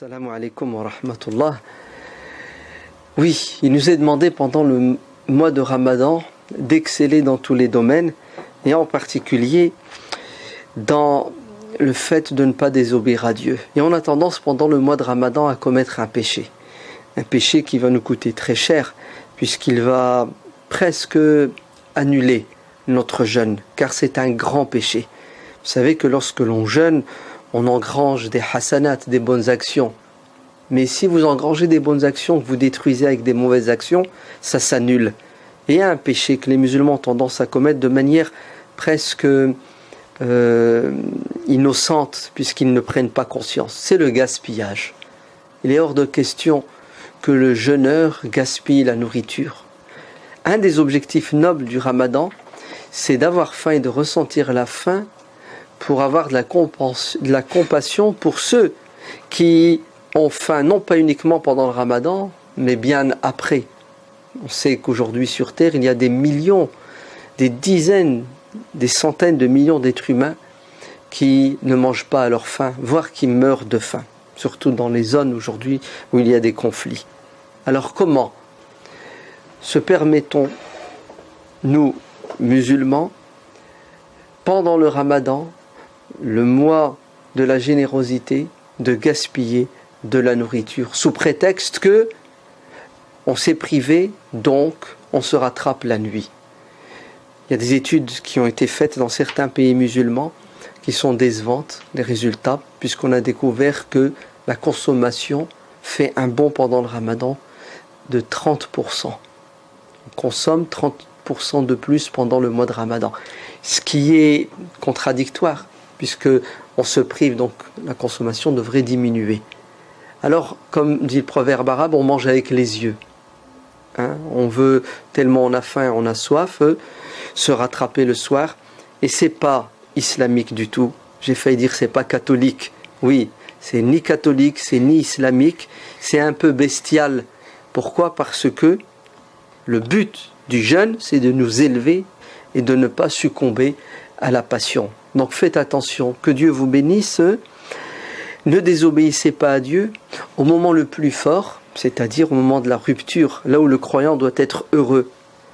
Assalamu alaikum wa rahmatullah. Oui, il nous est demandé pendant le mois de Ramadan d'exceller dans tous les domaines et en particulier dans le fait de ne pas désobéir à Dieu. Et on a tendance pendant le mois de Ramadan à commettre un péché qui va nous coûter très cher puisqu'il va presque annuler notre jeûne, car c'est un grand péché. Vous savez que lorsque l'on jeûne, on engrange des hasanat, des bonnes actions. Mais si vous engrangez des bonnes actions que vous détruisez avec des mauvaises actions, ça s'annule. Et il y a un péché que les musulmans ont tendance à commettre de manière presque innocente, puisqu'ils ne prennent pas conscience. C'est le gaspillage. Il est hors de question que le jeûneur gaspille la nourriture. Un des objectifs nobles du Ramadan, c'est d'avoir faim et de ressentir la faim pour avoir de la compassion pour ceux qui ont faim, non pas uniquement pendant le Ramadan, mais bien après. On sait qu'aujourd'hui sur Terre, il y a des millions, des dizaines, des centaines de millions d'êtres humains qui ne mangent pas à leur faim, voire qui meurent de faim, surtout dans les zones aujourd'hui où il y a des conflits. Alors comment se permettons, nous, musulmans, pendant le Ramadan, le mois de la générosité, de gaspiller de la nourriture, sous prétexte que on s'est privé, donc on se rattrape la nuit. Il y a des études qui ont été faites dans certains pays musulmans qui sont décevantes, les résultats, puisqu'on a découvert que la consommation fait un bond pendant le Ramadan de 30%. On consomme 30% de plus pendant le mois de Ramadan, ce qui est contradictoire, puisque on se prive, donc la consommation devrait diminuer. Alors, comme dit le proverbe arabe, on mange avec les yeux. On veut, tellement on a faim, on a soif, se rattraper le soir. Et c'est pas islamique du tout. J'ai failli dire c'est pas catholique. Oui, c'est ni catholique, c'est ni islamique. C'est un peu bestial. Pourquoi ? Parce que le but du jeûne, c'est de nous élever et de ne pas succomber à la passion. Donc faites attention, que Dieu vous bénisse. Ne désobéissez pas à Dieu au moment le plus fort, c'est-à-dire au moment de la rupture, là où le croyant doit être heureux.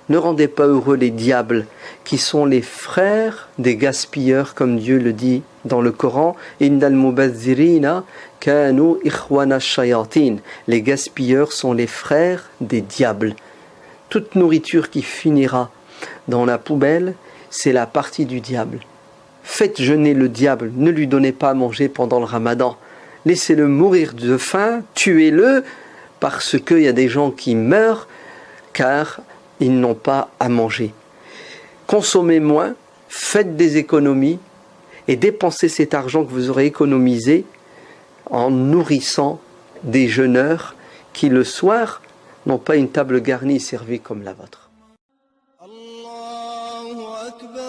Ne rendez pas heureux les diables, qui sont les frères des gaspilleurs, comme Dieu le dit dans le Coran. Innal mubazzirina kanu ikhwana shayatin. Les gaspilleurs sont les frères des diables. Toute nourriture qui finira dans la poubelle, c'est la partie du diable. Faites jeûner le diable, ne lui donnez pas à manger pendant le Ramadan. Laissez-le mourir de faim, tuez-le, parce qu'il y a des gens qui meurent car ils n'ont pas à manger. Consommez moins, faites des économies et dépensez cet argent que vous aurez économisé en nourrissant des jeûneurs qui le soir n'ont pas une table garnie servie comme la vôtre. Allahu Akbar.